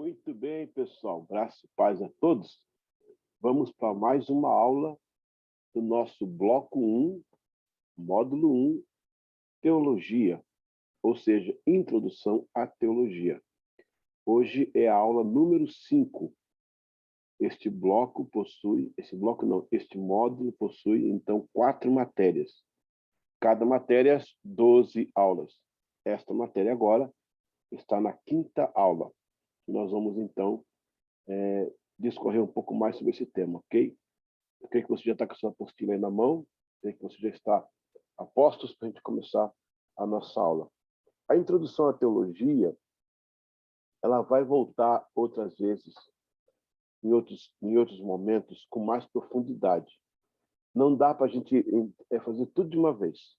Muito bem, pessoal. Graça e paz a todos. Vamos para mais uma aula do nosso bloco 1, módulo 1, Teologia, ou seja, Introdução à Teologia. Hoje é a aula número 5. Este módulo possui, então, 4 matérias. Cada matéria, 12 aulas. Esta matéria agora está na 5ª aula. Nós vamos, então, discorrer um pouco mais sobre esse tema, ok? Eu creio que você já está com a sua apostila aí na mão, creio que você já está a postos para a gente começar a nossa aula. A introdução à teologia, ela vai voltar outras vezes, em outros momentos, com mais profundidade. Não dá para a gente fazer tudo de uma vez.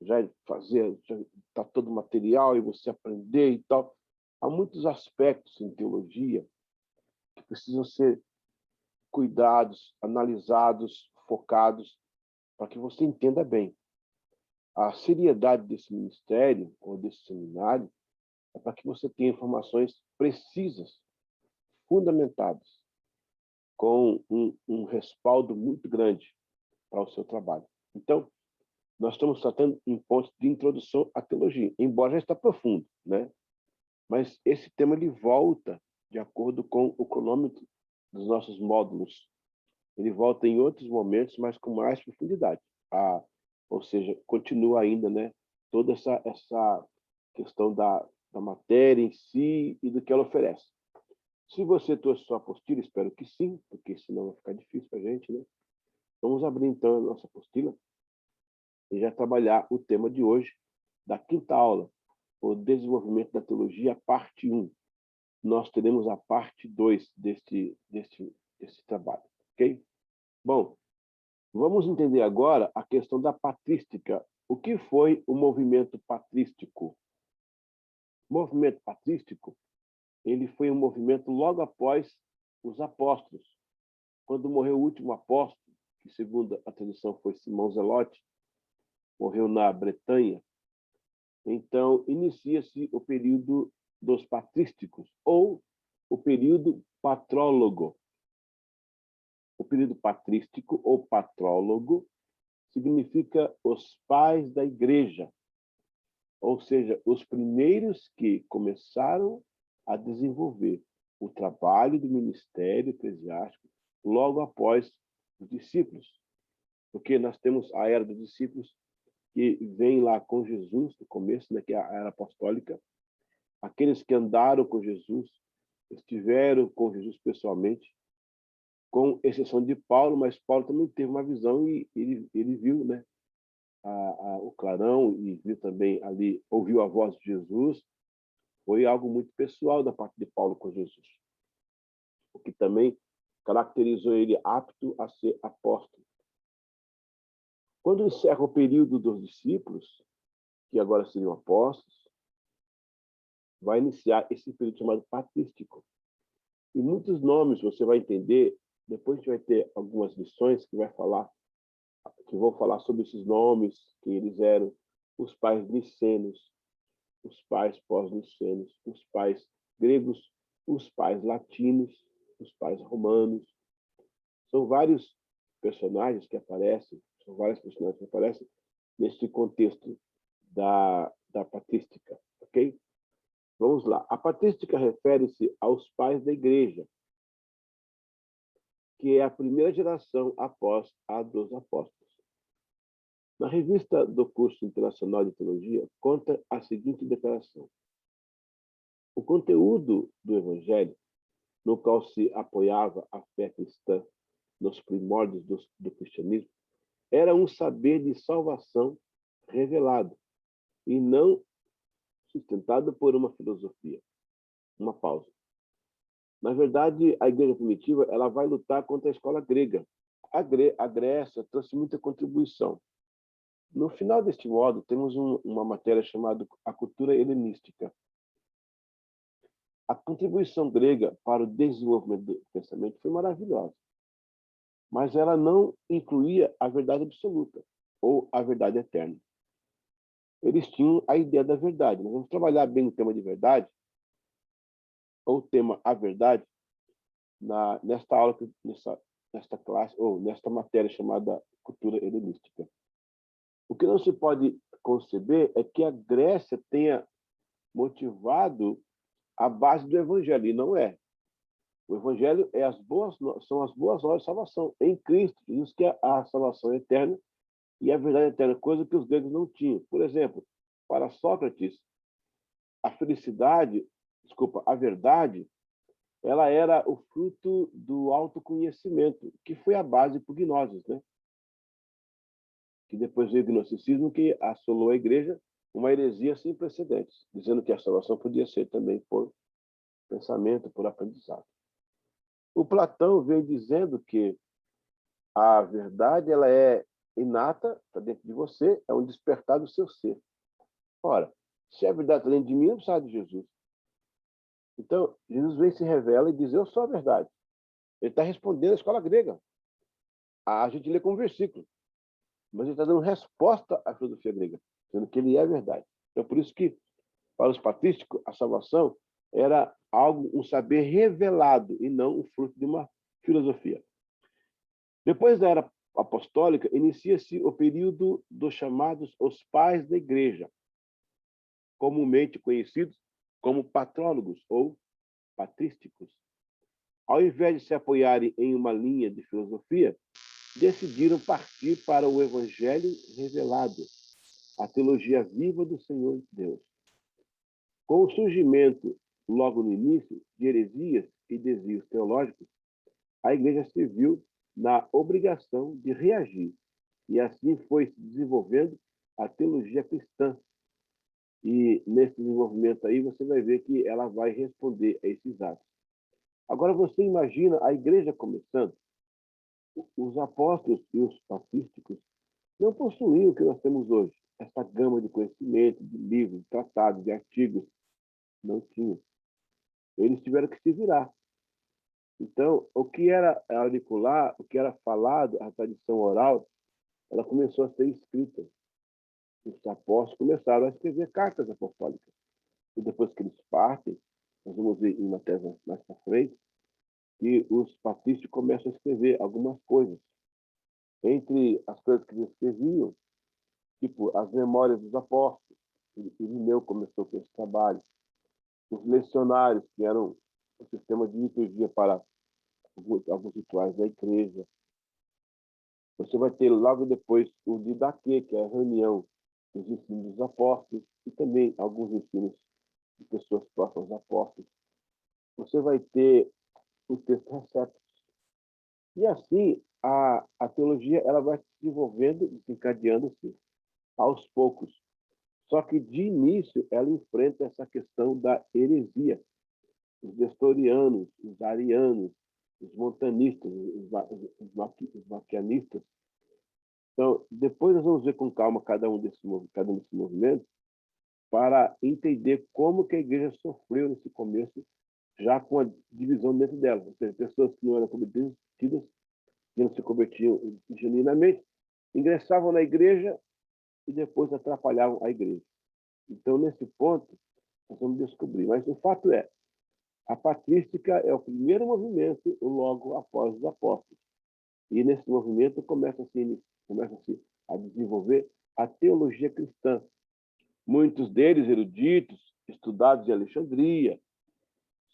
Já está todo o material e você aprender e tal. Há muitos aspectos em teologia que precisam ser cuidados, analisados, focados, para que você entenda bem. A seriedade desse ministério ou desse seminário é para que você tenha informações precisas, fundamentadas, com um respaldo muito grande para o seu trabalho. Então, nós estamos tratando em pontos de introdução à teologia, embora já está profundo, né? Mas esse tema ele volta de acordo com o cronômetro dos nossos módulos. Ele volta em outros momentos, mas com mais profundidade. Ou seja, continua ainda, né, toda essa questão da matéria em si e do que ela oferece. Se você trouxe sua apostila, espero que sim, porque senão vai ficar difícil para a gente, né? Vamos abrir, então, a nossa apostila e já trabalhar o tema de hoje, da 5ª aula, o desenvolvimento da teologia, parte 1. Nós teremos a parte 2 desse trabalho, ok? Bom, vamos entender agora a questão da patrística. O que foi o movimento patrístico? O movimento patrístico, ele foi um movimento logo após os apóstolos. Quando morreu o último apóstolo, que segundo a tradição foi Simão Zelote, morreu na Bretanha, então inicia-se o período dos patrísticos, ou o período patrólogo. O período patrístico ou patrólogo significa os pais da igreja, ou seja, os primeiros que começaram a desenvolver o trabalho do ministério eclesiástico logo após os discípulos. Porque nós temos a era dos discípulos que vem lá com Jesus, no começo, né, que é a era apostólica. Aqueles que andaram com Jesus, estiveram com Jesus pessoalmente, com exceção de Paulo, mas Paulo também teve uma visão e ele viu, né, o clarão e viu também ali, ouviu a voz de Jesus. Foi algo muito pessoal da parte de Paulo com Jesus, o que também caracterizou ele apto a ser apóstolo. Quando encerra o período dos discípulos, que agora seriam apóstolos, vai iniciar esse período chamado patrístico. E muitos nomes você vai entender. Depois a gente vai ter algumas lições que vão falar sobre esses nomes, que eles eram os pais nicenos, os pais pós-nicenos, os pais gregos, os pais latinos, os pais romanos. São vários personagens que aparecem, nesse contexto da patrística, ok? Vamos lá. A patrística refere-se aos pais da igreja, que é a primeira geração após a dos apóstolos. Na revista do Curso Internacional de Teologia, conta a seguinte declaração: o conteúdo do Evangelho, no qual se apoiava a fé cristã nos primórdios do cristianismo, era um saber de salvação revelado e não sustentado por uma filosofia. Uma pausa. Na verdade, a igreja primitiva ela vai lutar contra a escola grega. A Grécia trouxe muita contribuição. No final deste módulo, temos uma matéria chamada a cultura helenística. A contribuição grega para o desenvolvimento do pensamento foi maravilhosa, mas ela não incluía a verdade absoluta ou a verdade eterna. Eles tinham a ideia da verdade. Nós vamos trabalhar bem o tema de verdade o tema A Verdade, nesta aula, nesta classe, ou nesta matéria chamada Cultura Helenística. O que não se pode conceber é que a Grécia tenha motivado a base do Evangelho, e não é. O Evangelho são as boas novas de salvação em Cristo. Isso que é a salvação eterna e a verdade eterna, coisa que os gregos não tinham. Por exemplo, para Sócrates, a verdade, ela era o fruto do autoconhecimento, que foi a base para o Gnosis, né? Que depois veio o gnosticismo, que assolou a igreja, uma heresia sem precedentes, dizendo que a salvação podia ser também por pensamento, por aprendizado. O Platão vem dizendo que a verdade ela é inata, está dentro de você, é um despertar do seu ser. Ora, se a verdade está dentro de mim, eu preciso de Jesus. Então, Jesus vem, se revela e diz, eu sou a verdade. Ele está respondendo à escola grega. A gente lê como versículo, mas ele está dando resposta à filosofia grega, dizendo que ele é a verdade. Então, por isso que, para os patrísticos, a salvação era um saber revelado e não o fruto de uma filosofia. Depois da era apostólica, inicia-se o período dos chamados os pais da igreja, comumente conhecidos como patrólogos ou patrísticos. Ao invés de se apoiarem em uma linha de filosofia, decidiram partir para o evangelho revelado, a teologia viva do Senhor Deus. Com o surgimento, logo no início, de heresias e desvios teológicos, a igreja se viu na obrigação de reagir, e assim foi se desenvolvendo a teologia cristã. E nesse desenvolvimento aí você vai ver que ela vai responder a esses atos. Agora você imagina a igreja começando. Os apóstolos e os patrísticos não possuíam o que nós temos hoje, essa gama de conhecimento, de livros, de tratados, de artigos. Não tinham. Eles tiveram que se virar. Então, o que era auricular, o que era falado, a tradição oral, ela começou a ser escrita. Os apóstolos começaram a escrever cartas apostólicas. E depois que eles partem, nós vamos ver em matéria mais para frente, que os patrícios começam a escrever algumas coisas. Entre as coisas que eles escreviam, tipo as memórias dos apóstolos, Irineu começou com esse trabalho, os lecionários, que eram o sistema de liturgia para alguns rituais da igreja. Você vai ter logo depois o Didaquê, que é a reunião dos ensinos dos apóstolos, e também alguns ensinos de pessoas próximas aos apóstolos. Você vai ter o texto receptos. E assim, a teologia ela vai se desenvolvendo, desencadeando-se aos poucos. Só que, de início, ela enfrenta essa questão da heresia. Os nestorianos, os arianos, os montanistas, os maquianistas. Então, depois nós vamos ver com calma cada um desses movimentos para entender como que a igreja sofreu nesse começo, já com a divisão dentro dela. Ou seja, pessoas que não eram convertidas, que não se convertiam genuinamente, ingressavam na igreja e depois atrapalhavam a igreja. Então, nesse ponto, nós vamos descobrir. Mas o fato é, a patrística é o primeiro movimento logo após os apóstolos. E nesse movimento começa-se a desenvolver a teologia cristã. Muitos deles eruditos, estudados em Alexandria.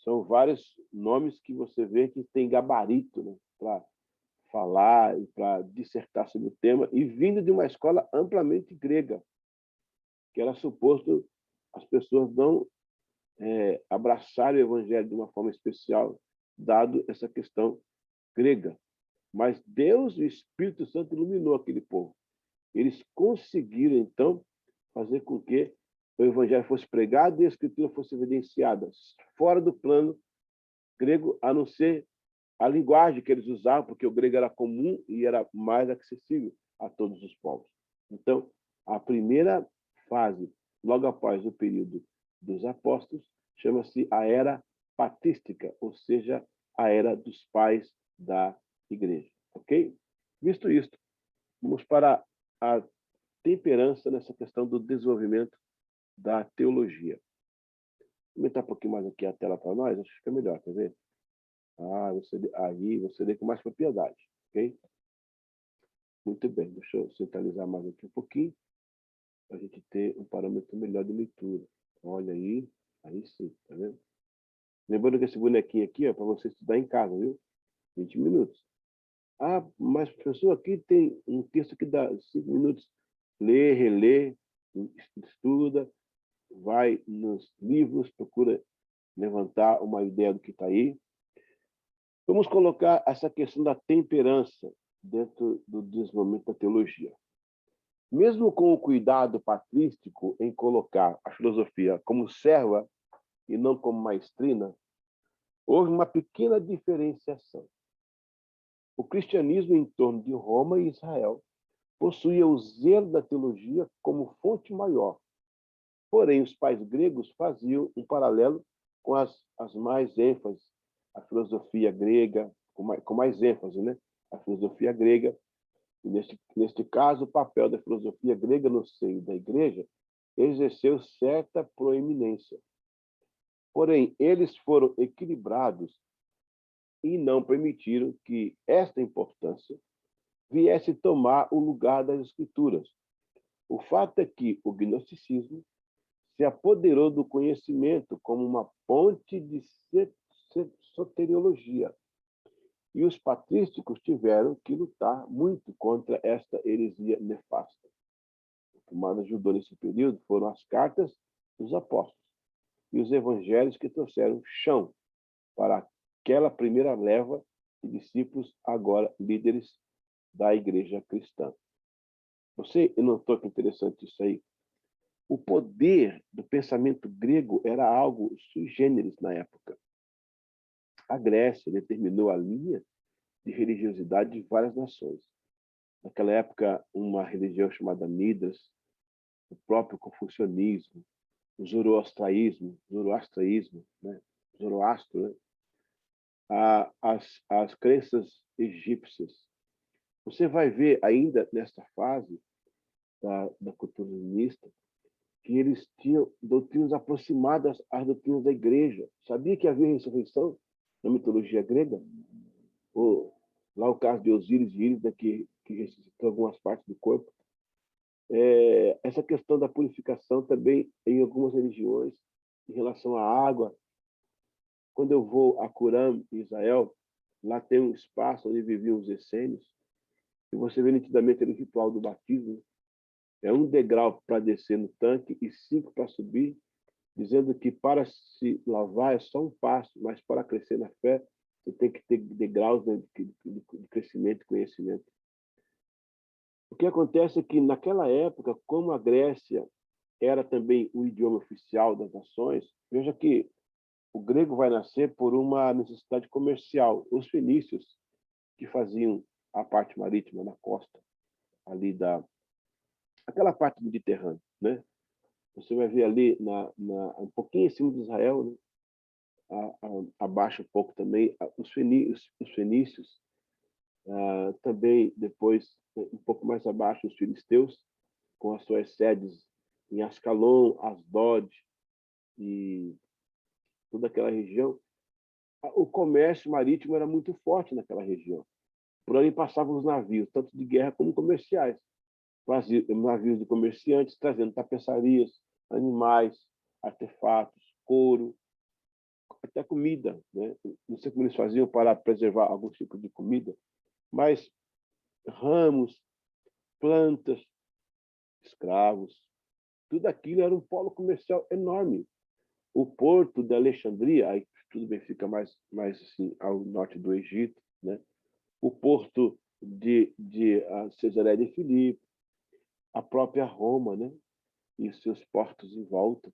São vários nomes que você vê que tem gabarito, né, para falar e para dissertar sobre o tema, e vindo de uma escola amplamente grega, que era suposto as pessoas não abraçarem o evangelho de uma forma especial, dado essa questão grega. Mas Deus e o Espírito Santo iluminou aquele povo. Eles conseguiram, então, fazer com que o evangelho fosse pregado e a escritura fosse evidenciada, fora do plano grego, a não ser a linguagem que eles usavam, porque o grego era comum e era mais acessível a todos os povos. Então, a primeira fase, logo após o período dos apóstolos, chama-se a era patrística, ou seja, a era dos pais da igreja. Ok? Visto isto, vamos para a temperança nessa questão do desenvolvimento da teologia. aumentar um pouquinho mais aqui a tela para nós, acho que fica melhor, quer ver? Aí você lê com mais propriedade, ok? Muito bem, deixa eu centralizar mais aqui um pouquinho, para a gente ter um parâmetro melhor de leitura. Olha aí sim, tá vendo? Lembrando que esse bonequinho aqui é para você estudar em casa, viu? 20 minutos. Ah, mas professor, aqui tem um texto que dá 5 minutos. Lê, relê, estuda, vai nos livros, procura levantar uma ideia do que está aí. Vamos colocar essa questão da temperança dentro do desenvolvimento da teologia. Mesmo com o cuidado patrístico em colocar a filosofia como serva e não como maestrina, houve uma pequena diferenciação. O cristianismo em torno de Roma e Israel possuía o zelo da teologia como fonte maior. Porém, os pais gregos faziam um paralelo com as mais ênfases, a filosofia grega, com mais ênfase, né? A filosofia grega. E neste caso, o papel da filosofia grega no seio da igreja exerceu certa proeminência. Porém, eles foram equilibrados e não permitiram que esta importância viesse tomar o lugar das escrituras. O fato é que o gnosticismo se apoderou do conhecimento como uma ponte de soteriologia, e os patrísticos tiveram que lutar muito contra esta heresia nefasta. O que mais ajudou nesse período foram as cartas dos apóstolos e os evangelhos que trouxeram chão para aquela primeira leva de discípulos, agora líderes da igreja cristã. Você notou que interessante isso aí? O poder do pensamento grego era algo sui generis na época. A Grécia determinou a linha de religiosidade de várias nações. Naquela época, uma religião chamada Midas, o próprio confucionismo, o zoroastraísmo, né? Zoroastro, né? As crenças egípcias. Você vai ver ainda nessa fase da cultura humanista que eles tinham doutrinas aproximadas às doutrinas da igreja. Sabia que havia ressurreição na mitologia grega? Lá o caso de Osíris e Íris, né, que ressuscitou algumas partes do corpo. Essa questão da purificação também em algumas religiões, em relação à água. Quando eu vou a Curã, em Israel, lá tem um espaço onde viviam os essênios, e você vê nitidamente o ritual do batismo. É um degrau para descer no tanque e 5 para subir, dizendo que para se lavar é só um passo, mas para crescer na fé, você tem que ter degraus, né, de crescimento e conhecimento. O que acontece é que, naquela época, como a Grécia era também o idioma oficial das nações, veja que o grego vai nascer por uma necessidade comercial. Os fenícios, que faziam a parte marítima na costa, ali aquela parte do Mediterrâneo, né? Você vai ver ali um pouquinho em cima de Israel, né? Abaixo um pouco também, os fenícios, também depois, um pouco mais abaixo, os filisteus, com as suas sedes em Ascalon, Asdod e toda aquela região. O comércio marítimo era muito forte naquela região. Por ali passavam os navios, tanto de guerra como comerciais. Navios de comerciantes trazendo tapeçarias, animais, artefatos, couro, até comida, né? Não sei como eles faziam para preservar algum tipo de comida, mas ramos, plantas, escravos, tudo aquilo era um polo comercial enorme. O porto de Alexandria, aí tudo bem, fica mais assim ao norte do Egito, né? O porto de Cesareia de Filipe, a própria Roma, né? E os seus portos em volta,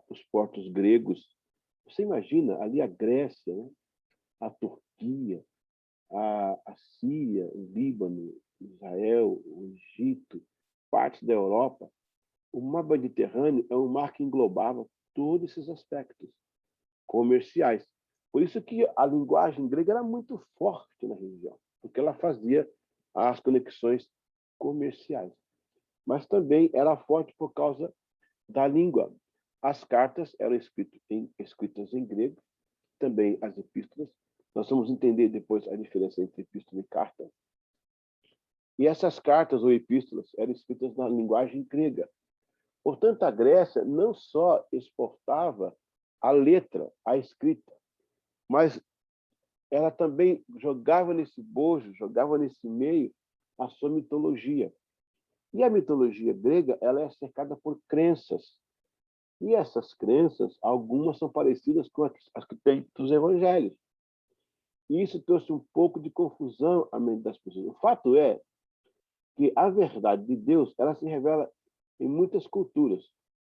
os portos gregos. Você imagina ali a Grécia, né? A Turquia, a Síria, o Líbano, Israel, o Egito, partes da Europa. O mar Mediterrâneo é um mar que englobava todos esses aspectos comerciais. Por isso que a linguagem grega era muito forte na região, porque ela fazia as conexões comerciais. Mas também era forte por causa da língua. As cartas eram escritas em grego, também as epístolas. Nós vamos entender depois a diferença entre epístola e carta. E essas cartas ou epístolas eram escritas na linguagem grega. Portanto, a Grécia não só exportava a letra, a escrita, mas ela também jogava nesse bojo, jogava nesse meio a sua mitologia. E a mitologia grega, ela é cercada por crenças. E essas crenças, algumas são parecidas com as que tem dos evangelhos. E isso trouxe um pouco de confusão à mente das pessoas. O fato é que a verdade de Deus, ela se revela em muitas culturas.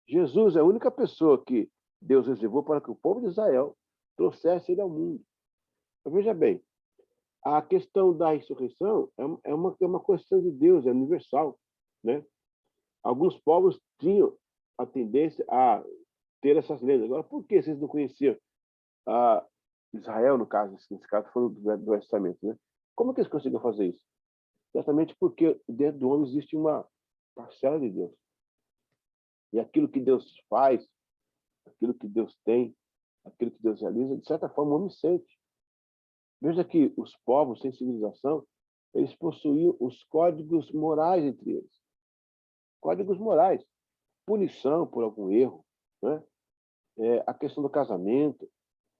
Jesus é a única pessoa que Deus reservou para que o povo de Israel trouxesse ele ao mundo. Então, veja bem, a questão da ressurreição é uma questão de Deus, é universal, né? Alguns povos tinham a tendência a ter essas lendas. Agora, por que vocês não conheciam Israel, no caso, nesse caso, foi do Velho Testamento, né? Como é que eles conseguiram fazer isso? Exatamente porque dentro do homem existe uma parcela de Deus. E aquilo que Deus faz, aquilo que Deus tem, aquilo que Deus realiza, de certa forma, o homem sente. Veja que os povos sem civilização, eles possuíam os códigos morais entre eles. Códigos morais. Punição por algum erro, né? A questão do casamento,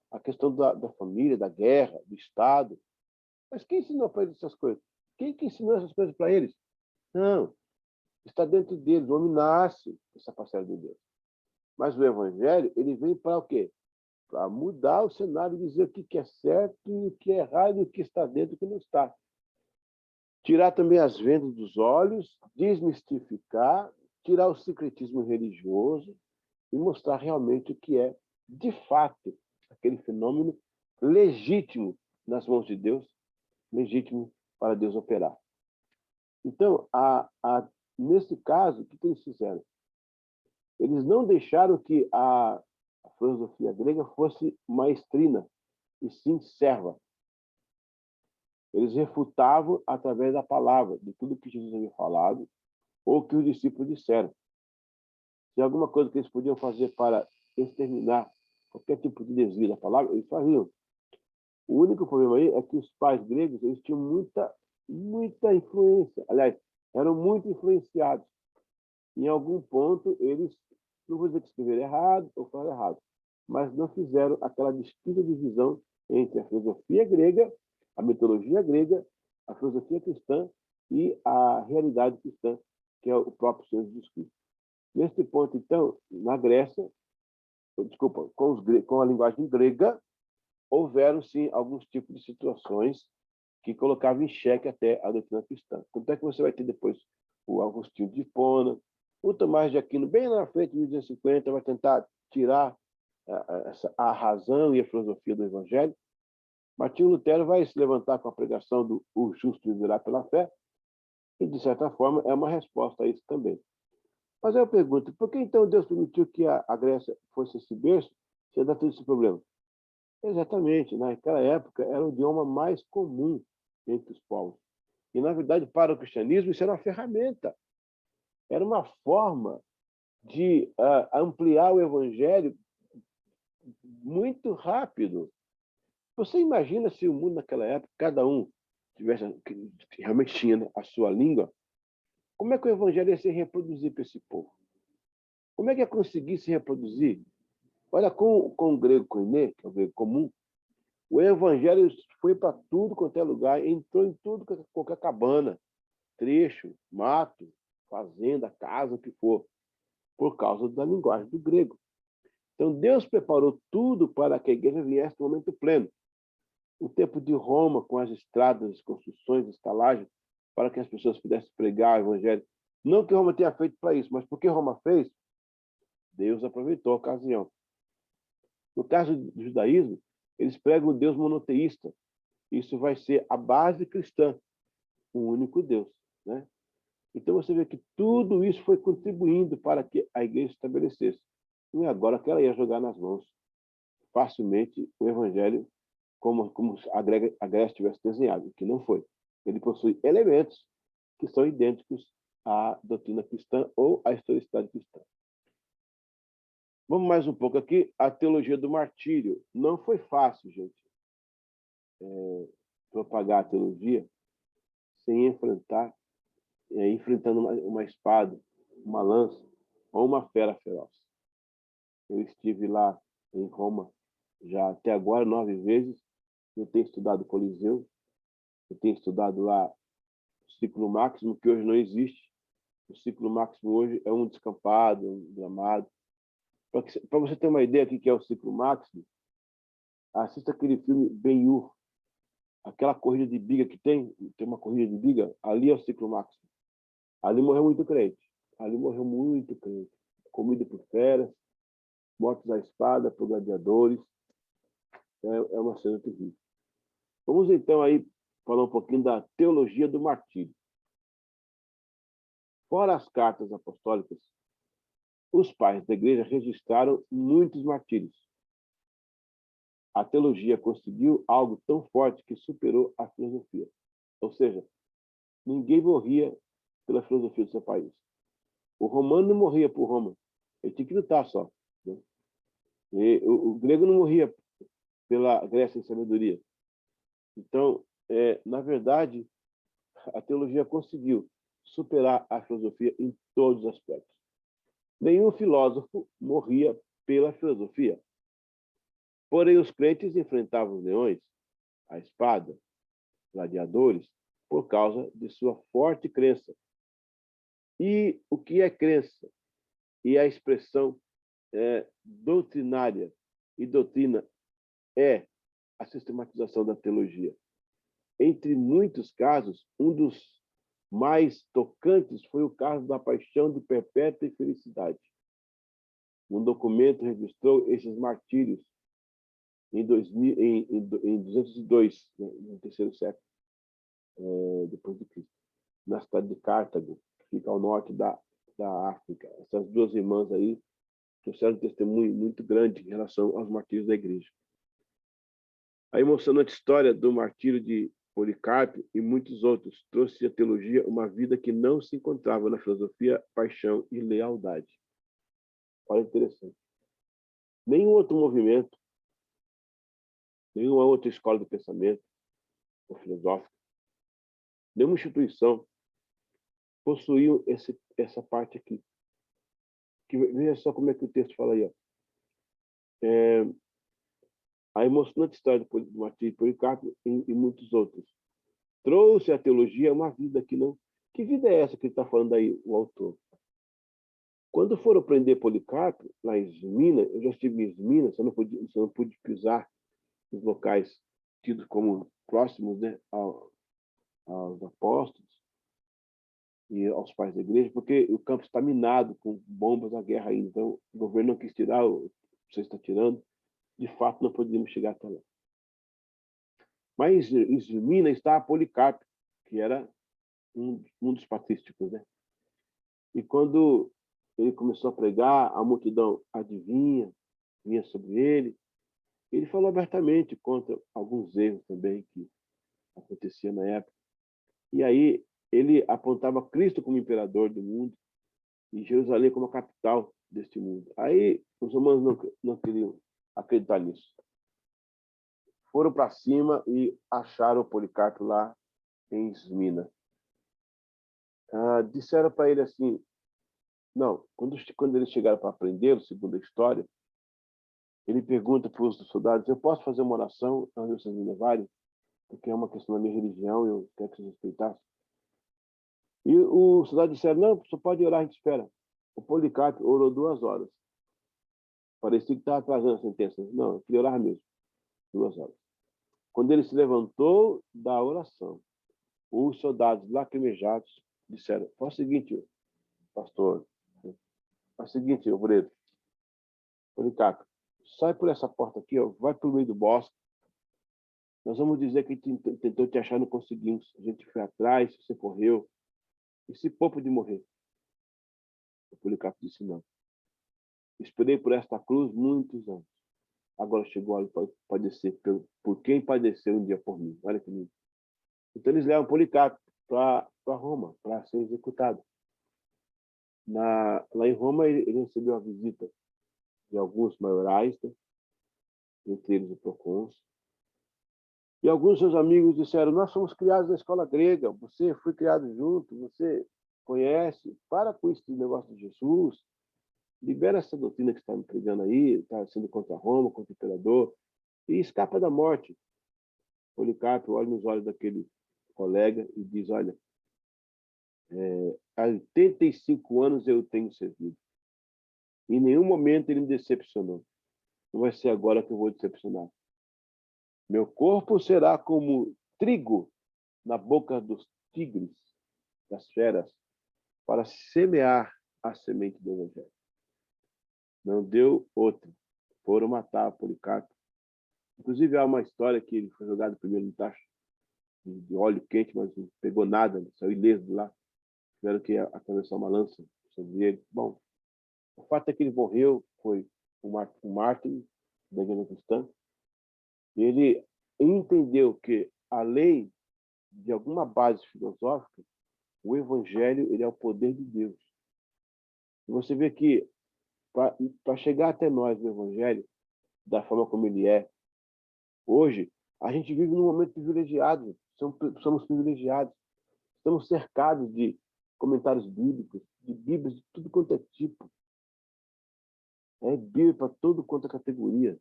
a questão da família, da guerra, do Estado. Mas quem ensinou para eles essas coisas? Quem que ensinou essas coisas para eles? Não. Está dentro deles. O homem nasce essa parcela de Deus. Mas o Evangelho, ele vem para o quê? Para mudar o cenário, dizer o que é certo e o que é errado, e o que está dentro e o que não está. Tirar também as vendas dos olhos, desmistificar, tirar o secretismo religioso e mostrar realmente o que é, de fato, aquele fenômeno legítimo nas mãos de Deus, legítimo para Deus operar. Então, nesse caso, o que eles fizeram? Eles não deixaram que a filosofia grega fosse maestrina, e sim serva. Eles refutavam através da palavra, de tudo que Jesus havia falado, ou que os discípulos disseram. Se alguma coisa que eles podiam fazer para exterminar qualquer tipo de desvio da palavra, eles faziam. O único problema aí é que os pais gregos eles tinham muita influência. Aliás, eram muito influenciados. Em algum ponto, eles, não vou dizer que escreveram errado ou falaram errado, mas não fizeram aquela distinta divisão entre a filosofia grega, a mitologia grega, a filosofia cristã e a realidade cristã, que é o próprio Senhor Jesus Cristo. Nesse ponto, então, na Grécia, desculpa, com a linguagem grega, houveram, sim, alguns tipos de situações que colocavam em xeque até a doutrina cristã. Tanto é que você vai ter depois o Agostinho de Hipona, o Tomás de Aquino, bem na frente, em 1250, vai tentar tirar a razão e a filosofia do Evangelho. Martinho Lutero vai se levantar com a pregação do o justo viverá pela fé, e, de certa forma, é uma resposta a isso também. Mas aí eu pergunto, por que então Deus permitiu que a Grécia fosse esse berço, se dá todo esse problema? Exatamente, naquela época era o idioma mais comum entre os povos. E, na verdade, para o cristianismo, isso era uma ferramenta, era uma forma de ampliar o evangelho muito rápido. Você imagina se o mundo naquela época, cada um tivesse, que realmente tinha, né, a sua língua, como é que o evangelho ia se reproduzir para esse povo? Como é que ia conseguir se reproduzir? Olha, com o grego koiné, que é o grego comum, o evangelho foi para tudo quanto é lugar, entrou em tudo, qualquer cabana, trecho, mato, fazenda, casa, o que for, por causa da linguagem do grego. Então, Deus preparou tudo para que a igreja viesse no momento pleno. O tempo de Roma, com as estradas, as construções, as estalagens, para que as pessoas pudessem pregar o evangelho. Não que Roma tenha feito para isso, mas porque Roma fez, Deus aproveitou a ocasião. No caso do judaísmo, eles pregam o Deus monoteísta. Isso vai ser a base cristã, um único Deus, né? Então você vê que tudo isso foi contribuindo para que a igreja se estabelecesse. E agora que ela ia jogar nas mãos facilmente o evangelho como a Grécia tivesse desenhado, o que não foi. Ele possui elementos que são idênticos à doutrina cristã ou à historicidade cristã. Vamos mais um pouco aqui. A teologia do martírio. Não foi fácil, gente, propagar a teologia sem enfrentando uma espada, uma lança ou uma fera feroz. Eu estive lá em Roma já até agora 9 vezes. Eu tenho estudado o Coliseu, eu tenho estudado lá o Ciclo Máximo, que hoje não existe. O Ciclo Máximo hoje é um descampado, um gramado. Para você ter uma ideia do que é o Ciclo Máximo, assista aquele filme Ben-Hur, aquela corrida de biga que tem uma corrida de biga, ali é o Ciclo Máximo. Ali morreu muito crente. Ali morreu muito crente. Comido por feras, mortos à espada por gladiadores. É uma cena terrível. Vamos então aí falar um pouquinho da teologia do martírio. Fora as cartas apostólicas, os pais da igreja registraram muitos martírios. A teologia conseguiu algo tão forte que superou a filosofia. Ou seja, ninguém morria pela filosofia do seu país. O romano não morria por Roma. Ele tinha que lutar só. Né? E o grego não morria pela Grécia em sabedoria. Então, na verdade, a teologia conseguiu superar a filosofia em todos os aspectos. Nenhum filósofo morria pela filosofia. Porém, os crentes enfrentavam os leões, a espada, gladiadores, por causa de sua forte crença. E o que é crença? E a expressão doutrinária e doutrina é a sistematização da teologia. Entre muitos casos, um dos mais tocantes foi o caso da paixão de perpétua felicidade. Um documento registrou esses martírios em 202, né, no terceiro século depois de Cristo, na cidade de Cartago, que fica ao norte da África. Essas duas irmãs aí trouxeram um testemunho muito grande em relação aos martírios da igreja. A emocionante história do martírio de Policarpo e muitos outros trouxe à teologia uma vida que não se encontrava na filosofia, paixão e lealdade. Olha, interessante. Nenhum outro movimento, nenhuma outra escola de pensamento ou filosófica, nenhuma instituição possuiu essa parte aqui. Que, veja só como é que o texto fala aí. Ó. A emocionante história do martírio de Policarpo e muitos outros trouxe à teologia uma vida que não... Que vida é essa que ele está falando aí, o autor? Quando foram prender Policarpo, lá em Esmina, eu já estive em Esmina, você não pude pisar nos locais tidos como próximos, né, aos apóstolos e aos pais da igreja, porque o campo está minado com bombas da guerra ainda. Então, o governo não quis tirar, você está tirando. De fato, não podíamos chegar até lá. Mas em Esmina está Policarpo, que era um dos patrísticos, né? E quando ele começou a pregar, a multidão adivinha, vinha sobre ele. Ele falou abertamente contra alguns erros também que aconteciam na época. E aí ele apontava Cristo como imperador do mundo e Jerusalém como a capital deste mundo. Aí os romanos não queriam acreditar nisso. Foram para cima e acharam o Policarpo lá em Esmina. Disseram para ele assim, não, quando eles chegaram para prendê-lo, segundo a história, ele pergunta para os soldados, eu posso fazer uma oração antes de vocês me levarem? Porque é uma questão da minha religião, eu quero que vocês respeitassem. E os soldados disseram, não, só pode orar, a gente espera. O Policarpo orou 2 horas. Parecia que estava atrasando a sentença. Não, eu queria orar mesmo. 2 horas. Quando ele se levantou da oração, os soldados lacrimejados disseram, faz o seguinte, pastor, faz o seguinte, obreiro, Policarpo, sai por essa porta aqui, ó, vai para o meio do bosque, nós vamos dizer que a gente tentou te achar, não conseguimos. A gente foi atrás, você correu, e se poupa de morrer. O Policarpo disse, não. Esperei por esta cruz muitos anos. Agora chegou a hora de padecer por quem padeceu um dia por mim. Olha que lindo. Então eles levam Policarpo para Roma, para ser executado. Lá em Roma ele recebeu a visita de alguns maiorais, né? Entre eles o procônsul. E alguns seus amigos disseram: nós somos criados na escola grega, você foi criado junto, você conhece, para com esse negócio de Jesus, libera essa doutrina que está me pregando aí, está sendo contra Roma, contra o imperador, e escapa da morte. Policarpo olha nos olhos daquele colega e diz: olha, há 85 anos eu tenho servido. Em nenhum momento ele me decepcionou. Não vai ser agora que eu vou decepcionar. Meu corpo será como trigo na boca dos tigres, das feras, para semear a semente do Evangelho. Não deu outra. Foram matar Policarpo. Inclusive, há uma história que ele foi jogado primeiro no tacho de óleo quente, mas não pegou nada, saiu ileso de lá. Tiveram que atravessar uma lança sobre ele. Bom, o fato é que ele morreu, foi um mártir da igreja cristã. Ele entendeu que, além de alguma base filosófica, o Evangelho ele é o poder de Deus. E você vê que, para chegar até nós o Evangelho, da forma como ele é, hoje, a gente vive num momento privilegiado, somos privilegiados. Estamos cercados de comentários bíblicos, de Bíblias de tudo quanto é tipo. Bíblia para tudo quanto é categoria.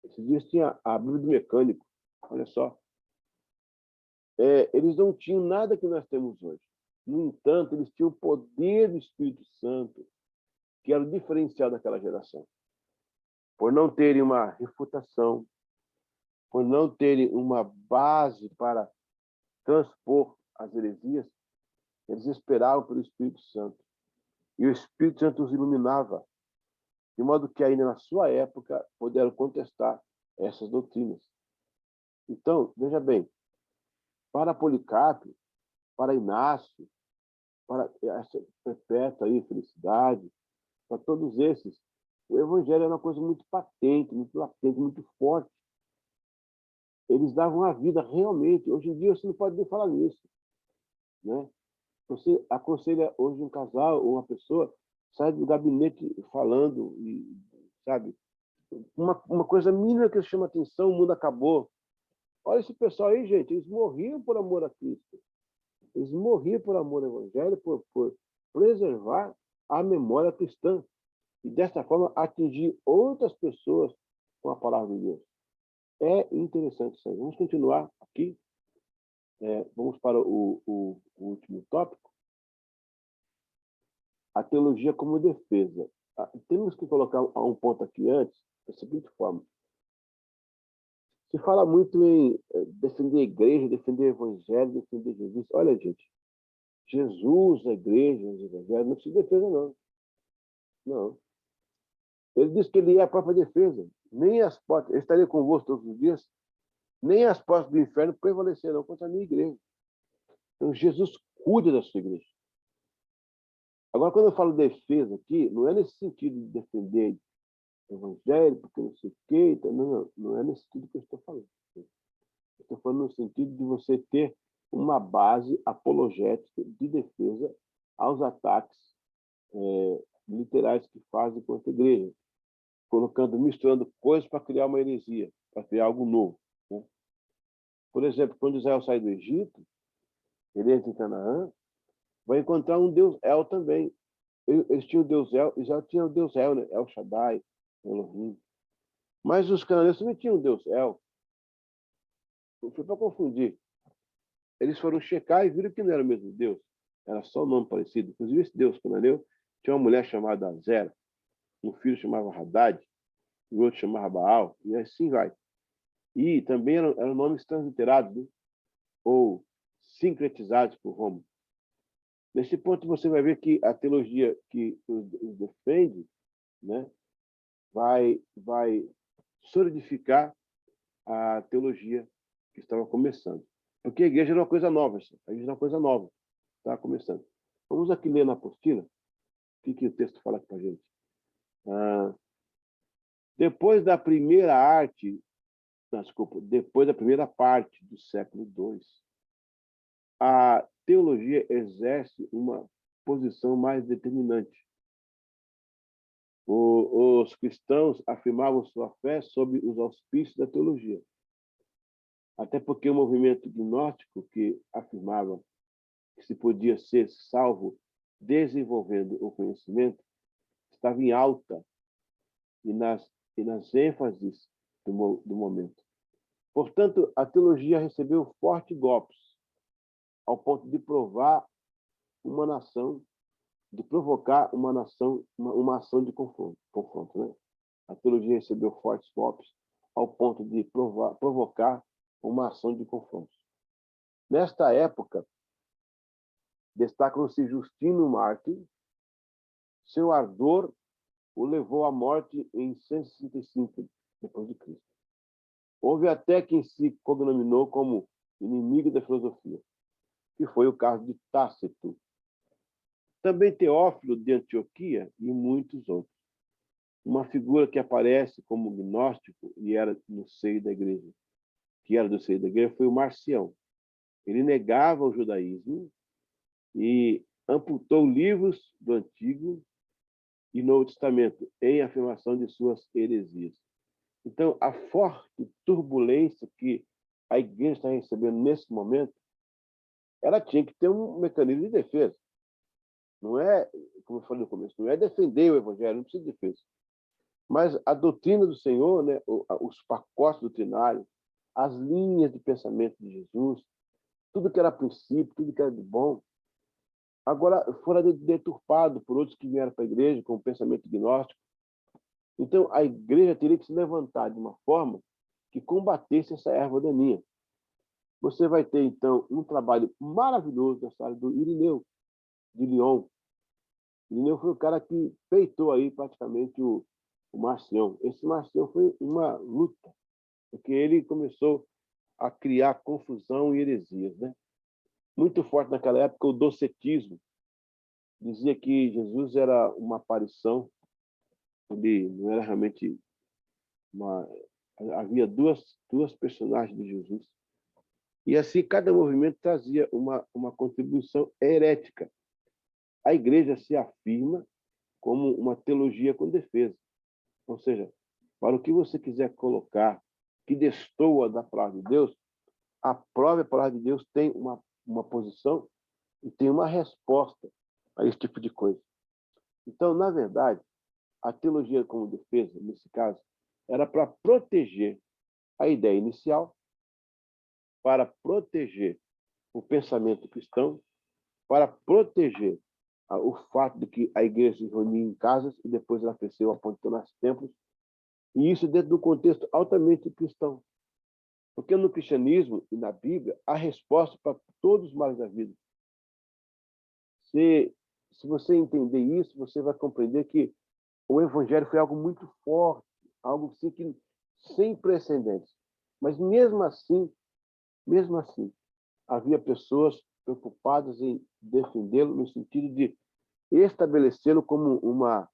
Esses dias tinha a Bíblia do mecânico, olha só. Eles não tinham nada que nós temos hoje. No entanto, eles tinham o poder do Espírito Santo, que era o diferencial daquela geração. Por não terem uma refutação, por não terem uma base para transpor as heresias, eles esperavam pelo Espírito Santo. E o Espírito Santo os iluminava, de modo que ainda na sua época puderam contestar essas doutrinas. Então, veja bem, para Policarpo, para Inácio, para essa perpétua aí, felicidade, para todos esses, o Evangelho era uma coisa muito patente, muito latente, muito forte. Eles davam a vida realmente. Hoje em dia você não pode nem falar nisso, né? Você aconselha hoje um casal ou uma pessoa, sai do gabinete falando, e, sabe? Uma coisa mínima que chama atenção, o mundo acabou. Olha esse pessoal aí, gente, eles morriam por amor a Cristo. Eles morriam por amor ao Evangelho, por preservar a memória cristã. E, dessa forma, atingir outras pessoas com a palavra de Deus. É interessante isso aí. Vamos continuar aqui. Vamos para o último tópico. A teologia como defesa. Temos que colocar um ponto aqui antes, da seguinte forma. Se fala muito em defender a igreja, defender o evangelho, defender Jesus. Olha, gente, Jesus, a igreja, o evangelho, não se defesa, não. Não. Ele diz que ele é a própria defesa. Nem as portas, eu estarei convosco todos os dias, nem as portas do inferno prevalecerão contra a minha igreja. Então, Jesus cuida da sua igreja. Agora, quando eu falo defesa aqui, não é nesse sentido de defender o evangelho, porque não sei o quê, então, não é nesse sentido que eu estou falando. Eu estou falando no sentido de você ter uma base apologética de defesa aos ataques literais que fazem contra a igreja, misturando coisas para criar uma heresia, para criar algo novo. Né? Por exemplo, quando Israel sai do Egito, ele entra em Canaã, vai encontrar um Deus El também. Eles tinham o Deus El, Israel tinha o Deus El, né? El Shaddai, Elohim. Mas os cananeus também tinham o Deus El. Não foi para confundir. Eles foram checar e viram que não era o mesmo Deus. Era só um nome parecido. Inclusive, esse Deus cananeu tinha uma mulher chamada Zera, um filho chamava Haddad, e o outro chamava Baal, e assim vai. E também eram nomes transliterados, né? Ou sincretizados por Roma. Nesse ponto, você vai ver que a teologia que os defende, né, vai solidificar a teologia que estava começando. Porque a igreja era uma coisa nova, a igreja era uma coisa nova, estava começando. Vamos aqui ler na apostila, o que o texto fala para a gente. Depois da primeira parte do século II, a teologia exerce uma posição mais determinante. os cristãos afirmavam sua fé sob os auspícios da teologia. Até porque o movimento gnóstico, que afirmava que se podia ser salvo desenvolvendo o conhecimento, estava em alta e nas ênfases do momento. Portanto, a teologia recebeu fortes golpes, ao ponto de provocar uma ação de confronto, né? A teologia recebeu fortes golpes, ao ponto de provocar uma ação de confronto. Nesta época, destacam-se Justino Mártir. Seu ardor o levou à morte em 165 depois de Cristo. Houve até quem se cognominou como inimigo da filosofia, que foi o caso de Tácito. Também Teófilo de Antioquia e muitos outros. Uma figura que aparece como gnóstico e era do seio da igreja, foi o Marcião. Ele negava o judaísmo e amputou livros do Antigo e Novo Testamento em afirmação de suas heresias. Então, a forte turbulência que a igreja está recebendo nesse momento, ela tinha que ter um mecanismo de defesa. Não é, como eu falei no começo, não é defender o evangelho, não precisa de defesa. Mas a doutrina do Senhor, né, os pacotes doutrinários, as linhas de pensamento de Jesus, tudo que era princípio, tudo que era de bom, agora fora deturpado por outros que vieram para a igreja com o pensamento gnóstico. Então, a igreja teria que se levantar de uma forma que combatesse essa erva daninha. Você vai ter, então, um trabalho maravilhoso dessa área do Irineu, de Lyon. Irineu foi o cara que peitou aí praticamente o Marcião. Esse Marcião foi uma luta, porque ele começou a criar confusão e heresias, né? Muito forte naquela época o docetismo. Dizia que Jesus era uma aparição, ele não era realmente uma... Havia duas personagens de Jesus. E assim, cada movimento trazia uma contribuição herética. A igreja se afirma como uma teologia com defesa. Ou seja, para o que você quiser colocar que destoa da palavra de Deus, a própria palavra de Deus tem uma posição e tem uma resposta a esse tipo de coisa. Então, na verdade, a teologia como defesa, nesse caso, era para proteger a ideia inicial, para proteger o pensamento cristão, para proteger o fato de que a igreja se reunia em casas e depois ela cresceu a ponto de tornar-se templos, e isso dentro do contexto altamente cristão. Porque no cristianismo e na Bíblia há resposta para todos os males da vida. Se você entender isso, você vai compreender que o evangelho foi algo muito forte, algo assim que sem precedentes. Mas mesmo assim, havia pessoas preocupadas em defendê-lo no sentido de estabelecê-lo como uma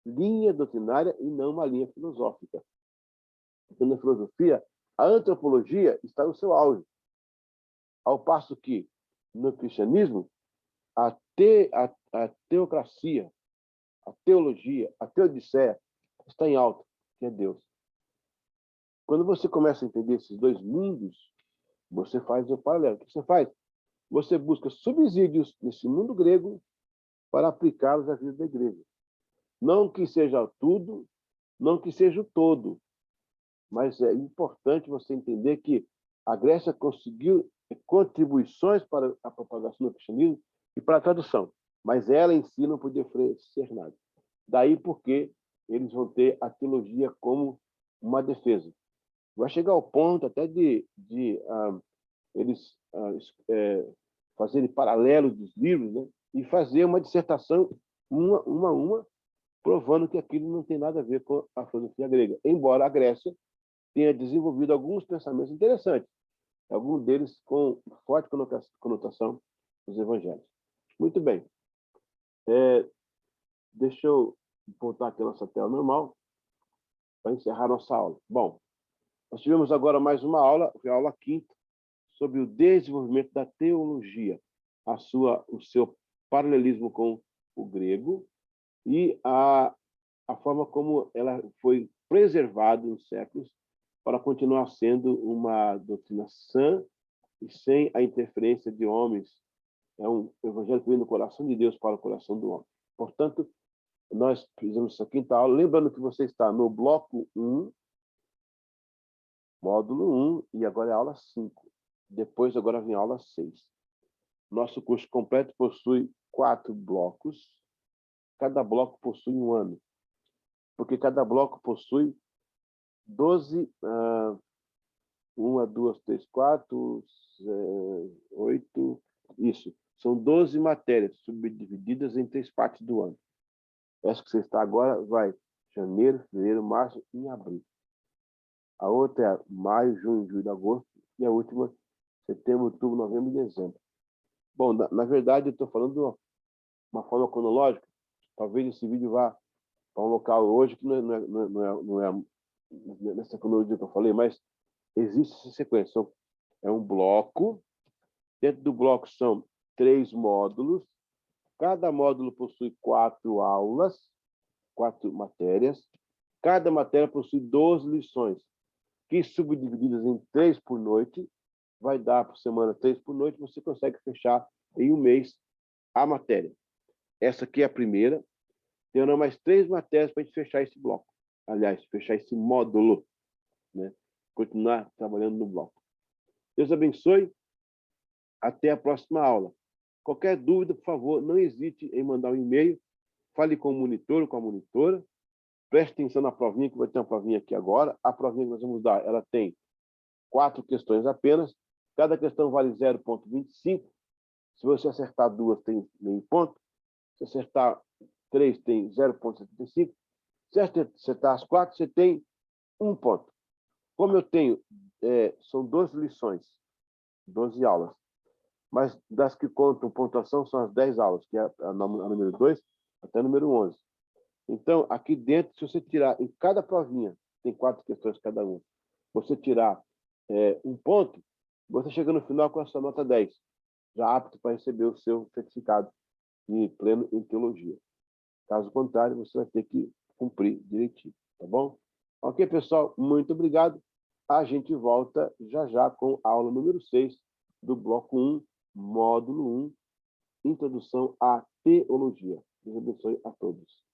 linha doutrinária e não uma linha filosófica. Porque na filosofia, a antropologia está no seu auge, ao passo que no cristianismo a teocracia, a teologia, a teodiceia está em alta, que é Deus. Quando você começa a entender esses dois mundos, você faz o paralelo. O que você faz? Você busca subsídios nesse mundo grego para aplicá-los à vida da igreja. Não que seja tudo, não que seja o todo, mas é importante você entender que a Grécia conseguiu contribuições para a propagação do cristianismo e para a tradução, mas ela em si não podia oferecer nada. Daí porque eles vão ter a teologia como uma defesa. Vai chegar ao ponto até de eles fazerem paralelos dos livros, né? E fazer uma dissertação uma, provando que aquilo não tem nada a ver com a filosofia grega. Embora a Grécia tenha desenvolvido alguns pensamentos interessantes, alguns deles com forte conotação dos evangelhos. Muito bem. Deixa eu voltar aqui a nossa tela normal para encerrar nossa aula. Bom, nós tivemos agora mais uma aula, foi a aula 5ª, sobre o desenvolvimento da teologia, o seu paralelismo com o grego e a a forma como ela foi preservada nos séculos para continuar sendo uma doutrina sã e sem a interferência de homens. É um evangelho que vem do coração de Deus para o coração do homem. Portanto, nós fizemos essa quinta aula. Lembrando que você está no bloco 1, módulo 1, e agora é a aula 5. Depois, agora vem a aula 6. Nosso curso completo possui 4 blocos. Cada bloco possui um ano, porque cada bloco possui 12, 1, 2, 3, 4, 8, isso. São 12 matérias subdivididas em 3 partes do ano. Essa que você está agora vai janeiro, fevereiro, março e abril. A outra é maio, junho, julho, agosto. E a última, setembro, outubro, novembro e dezembro. Bom, na verdade, eu estou falando de uma forma cronológica. Talvez esse vídeo vá para um local hoje que não é nessa cronologia que eu falei, mas existe essa sequência. É um bloco. Dentro do bloco são 3 módulos. Cada módulo possui 4 aulas, 4 matérias. Cada matéria possui 12 lições, que subdivididas em 3 por noite, vai dar por semana 3 por noite, você consegue fechar em um mês a matéria. Essa aqui é a primeira. Tem mais 3 matérias para a gente fechar esse bloco. Aliás, fechar esse módulo, né? Continuar trabalhando no bloco. Deus abençoe. Até a próxima aula. Qualquer dúvida, por favor, não hesite em mandar um e-mail. Fale com o monitor ou com a monitora. Preste atenção na provinha, que vai ter uma provinha aqui agora. A provinha que nós vamos dar, ela tem 4 questões apenas. Cada questão vale 0,25. Se você acertar 2, tem meio ponto. Se acertar 3, tem 0,75. Se acertar as 4, você tem 1 ponto. Como eu tenho, são 12 lições, 12 aulas. Mas das que contam pontuação são as 10 aulas, que é a número 2 até a número 11. Então, aqui dentro, se você tirar em cada provinha, tem 4 questões cada uma, você tirar 1 ponto, você chega no final com a sua nota 10, já apto para receber o seu certificado de pleno em teologia. Caso contrário, você vai ter que cumprir direitinho, tá bom? Ok, pessoal? Muito obrigado. A gente volta já já com a aula número 6 do bloco 1, módulo 1, Introdução à Teologia. Deus abençoe a todos.